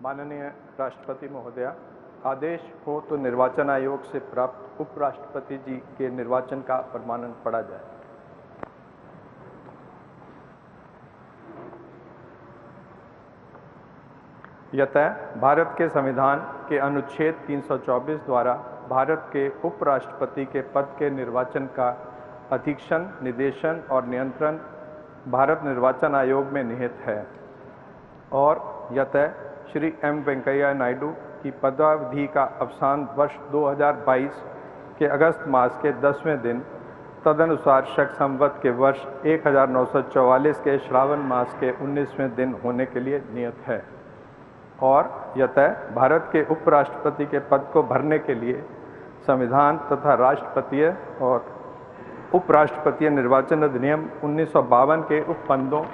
माननीय राष्ट्रपति महोदया, आदेश हो तो निर्वाचन आयोग से प्राप्त उपराष्ट्रपति जी के निर्वाचन का प्रमाणन पढ़ा जाए। यतः भारत के संविधान के अनुच्छेद 324 द्वारा भारत के उपराष्ट्रपति के पद के निर्वाचन का अधीक्षण, निर्देशन और नियंत्रण भारत निर्वाचन आयोग में निहित है और यतः श्री एम वेंकैया नायडू की पदावधि का अवसान वर्ष 2022 के अगस्त मास के 10वें दिन तदनुसार शक संवत के वर्ष 1944 के श्रावण मास के 19वें दिन होने के लिए नियत है और यतः भारत के उपराष्ट्रपति के पद को भरने के लिए संविधान तथा राष्ट्रपतीय और उपराष्ट्रपतीय निर्वाचन अधिनियम 1952 के उपबंधों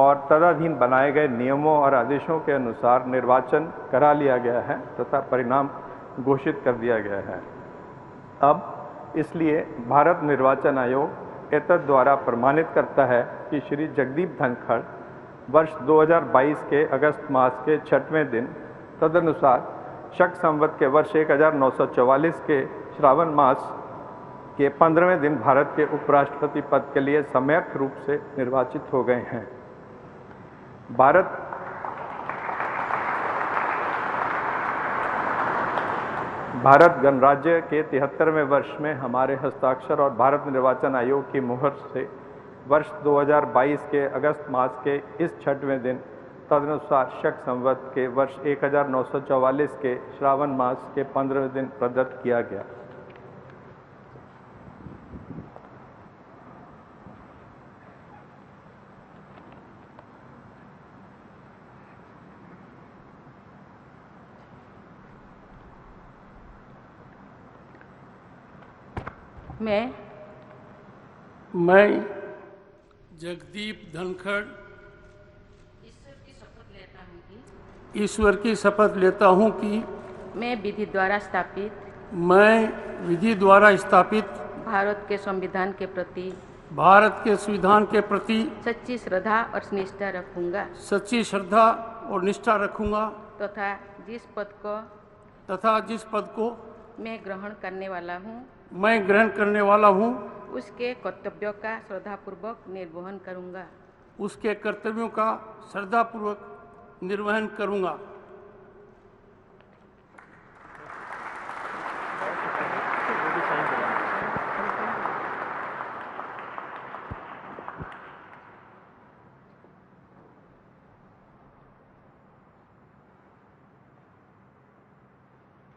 और तदाधीन बनाए गए नियमों और आदेशों के अनुसार निर्वाचन करा लिया गया है तथा परिणाम घोषित कर दिया गया है। अब इसलिए भारत निर्वाचन आयोग एतद द्वारा प्रमाणित करता है कि श्री जगदीप धनखड़ वर्ष 2022 के अगस्त मास के 6वें दिन तदनुसार शक संवत के वर्ष 1944 के श्रावण मास के 15वें दिन भारत के उपराष्ट्रपति पद के लिए सम्यक रूप से निर्वाचित हो गए हैं। भारत गणराज्य के 73वें वर्ष में हमारे हस्ताक्षर और भारत निर्वाचन आयोग की मुहर से वर्ष 2022 के अगस्त मास के इस 6वें दिन तदनुसार शक संवत के वर्ष 1944 के श्रावण मास के 15वें दिन प्रदत्त किया गया। मैं जगदीप धनखड़ ईश्वर की शपथ लेता हूँ कि मैं विधि द्वारा स्थापित भारत के संविधान के प्रति सच्ची श्रद्धा और निष्ठा रखूंगा तथा जिस पद को मैं ग्रहण करने वाला हूँ उसके कर्तव्यों का श्रद्धापूर्वक निर्वहन करूंगा। उसके कर्तव्यों का श्रद्धापूर्वक निर्वहन करूंगा।